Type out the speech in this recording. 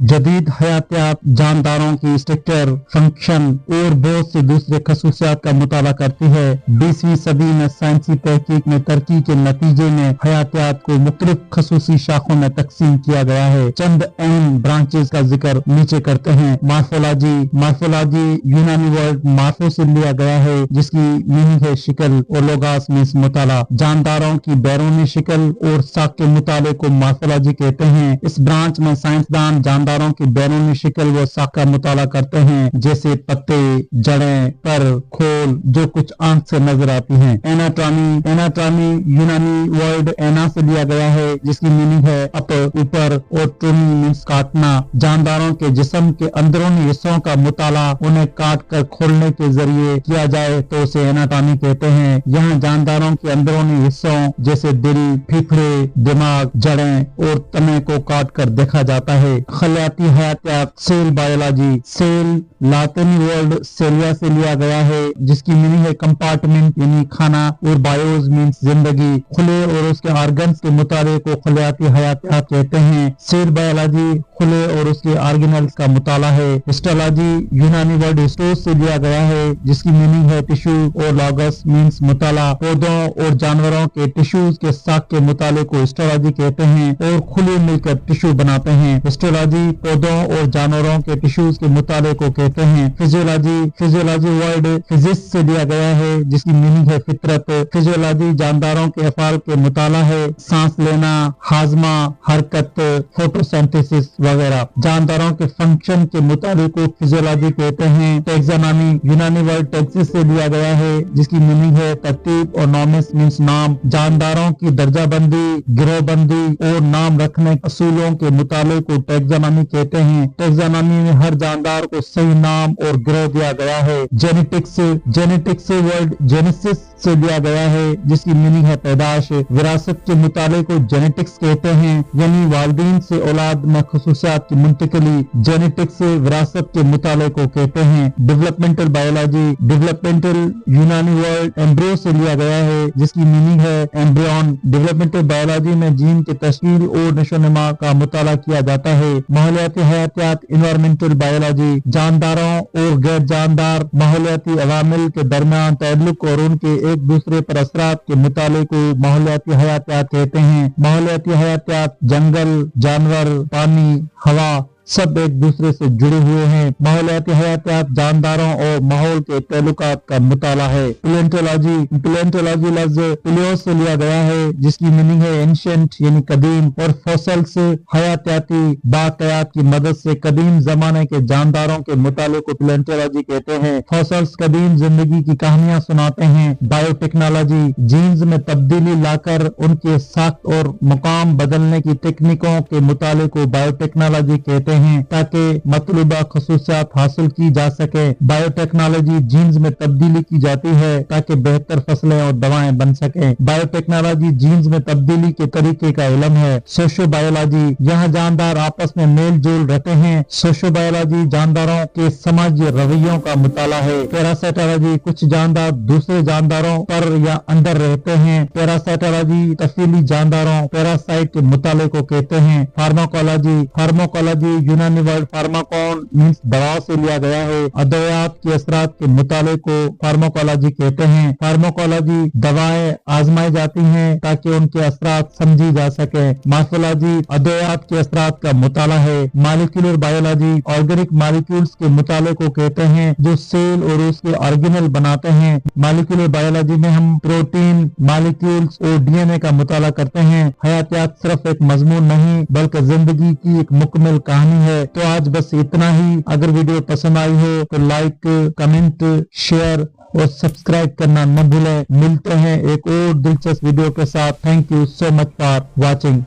जदीद हयातियात जानदारों की structure, function और बहुत से दूसरे खसूसियात का मुताला करती है। 20वीं सदी में साइंसी तहकीक में तरक्की के नतीजे में हयातियात को मुख्तलिफ खसूसी शाखों में तकसीम किया गया है। चंद अहम ब्रांचेस का जिक्र नीचे करते हैं। मार्फोलॉजी यूनानी वर्ड मार्फो से लिया गया है, जिसकी मीनिंग है शिकल, और लोगास मीन्स मुताला। जानदारों की बैरूनी शिकल और साख के मुताले को मार्फोलॉजी कहते हैं। इस ब्रांच में साइंसदान जानदारों की बैरूनी शिकल व साख का मुताला करते हैं, जैसे पत्ते, जड़ें, पर, खोल, जो कुछ आंख से नजर आती हैं। एनाटॉमी यूनानी वर्ड एना से लिया गया है, जिसकी मीनिंग है ऊपर, और टोमी मीन्स काटना। जानदारों के जिस्म के अंदरूनी हिस्सों का मुताला उन्हें काट कर खोलने के जरिए किया जाए तो उसे एनाटॉमी कहते हैं। यहाँ जानदारों के अंदरूनी हिस्सों जैसे दिल, फेफड़े, दिमाग, जड़ें और तने को काट कर देखा जाता है। खलियाती हयातियात, सेल बायोलॉजी। सेल लातिनी वर्ड सेलिया से लिया गया है, जिसकी मीनिंग है कंपार्टमेंट यानी खाना, और बायोज मीन्स जिंदगी। खुले और उसके ऑर्गन्स के मुताले को खलियाती हयातियात कहते हैं। सेल बायोलॉजी खुले और उसके ऑर्गेनल्स का मुताला है। हिस्टोलॉजी यूनानी वर्ड हिस्टोस से लिया गया है, जिसकी मीनिंग है टिश्यू, और लॉगस मीन्स मुताला। पौधों और जानवरों के टिश्यूज के साख के मुताले को हिस्टोलॉजी कहते हैं, और खुले मिलकर टिश्यू बनाते हैं। हिस्टोलॉजी पौधों और जानवरों के टिश्यूज के मुताले को कहते हैं। फिजियोलॉजी वर्ड फिजिक्स से लिया गया है, जिसकी मीनिंग है फितरत। फिजियोलॉजी जानदारों के अफआल के मुताला है, सांस लेना, हाजमा, हरकत, फोटोसिंथेसिस वगैरह। जानदारों के फंक्शन के मुताबिक को फिजियोलॉजी कहते हैं। टैक्सोनॉमी यूनानी वर्ड टैक्सिस से लिया गया है, जिसकी मीनिंग है तरतीब, और नॉमिस मीन्स नाम। जानदारों की दर्जाबंदी, गिरोहबंदी और नाम रखने के असूलों के मुताबिक को टैक्सोनॉमी कहते हैं। टैक्सोनॉमी में हर जानदार को सही नाम और गिरोह दिया गया है। जेनेटिक्स वर्ड जेनेसिस से लिया गया है, जिसकी मीनिंग है पैदाश। विरासत के मुताबिक को जेनेटिक्स कहते हैं, यानी वालिदैन से औलाद में खसूसियात की मुंतकिली। जेनेटिक्स से विरासत के मुताले को कहते हैं। डेवलपमेंटल यूनानी वर्ड एम्ब्रियो से लिया गया है, जिसकी मीनिंग है एम्ब्रियन। डेवलपमेंटल बायोलॉजी में जीन की तश्कील और नशोनुमा का मुताला किया जाता है। माहौलियाती हयातियात एनवायरमेंटल बायोलॉजी जानदारों और गैर जानदार माहौलियाती अवामिल के दरमियान ताल्लुक और उनके एक दूसरे पर असरात के मुताले को माहौलियाती हयातियात कहते हैं। माहौलियाती हयातियात जंगल, जानवर, पानी, हवा सब एक दूसरे से जुड़े हुए हैं। माहौलियाती हयातियात जानदारों और माहौल के ताल्लुकात का मुताला है। पिलेंटोलॉजी लफ्ज पिलियो से लिया गया है, जिसकी मीनिंग है एंशिएंट यानी कदीम, और फॉसल्स हयातियाती बाक़यात की मदद से कदीम जमाने के जानदारों के मुताले को पिलेंटोलॉजी कहते हैं। फॉसल्स कदीम जिंदगी की कहानियां सुनाते हैं। बायोटेक्नोलॉजी जीन्स में तब्दीली लाकर उनके साख्त और मुकाम बदलने की टेक्निकों के मुताले को बायोटेक्नोलॉजी कहते हैं, ताकि मतलूबा खसूसियात हासिल की जा सके। बायोटेक्नोलॉजी जीन्स में तब्दीली की जाती है ताकि बेहतर फसलें और दवाएं बन सके। बायोटेक्नोलॉजी जीन्स में तब्दीली के तरीके का इल्म है। सोशो बायोलॉजी यहाँ जानदार आपस में मेल जोल रहते हैं। सोशो बायोलॉजी जानदारों के समाजी रवैयों का मुताला है। पैरासाइटोलॉजी कुछ जानदार दूसरे जानदारों पर या अंदर रहते हैं। पैरासाइटोलॉजी तफसीली जानदारों पैरासाइट के मुताले को कहते हैं। फार्माकोलॉजी यूनानी वर्ड फार्माकोन मीन्स दवा से लिया गया है। अद्वियात के असरात के मुताले को फार्माकोलॉजी कहते हैं। फार्माकोलॉजी दवाएं आजमाई जाती हैं ताकि उनके असरात समझी जा सके। मार्फोलॉजी अद्वियात के असरात का मुताला है। मॉलिक्यूलर बायोलॉजी ऑर्गेनिक मॉलिक्यूल्स के मुताले को कहते हैं, जो सेल और उसके ऑर्गेनल बनाते हैं। मॉलिक्यूलर बायोलॉजी में हम प्रोटीन, मॉलिक्यूल्स और डीएनए का मुताला करते हैं। हयातियात सिर्फ एक मजमून नहीं बल्कि जिंदगी की एक मुकम्मल कहानी है। तो आज बस इतना ही। अगर वीडियो पसंद आई हो तो लाइक, कमेंट, शेयर और सब्सक्राइब करना न भूलें। मिलते हैं एक और दिलचस्प वीडियो के साथ। Thank you so much for watching.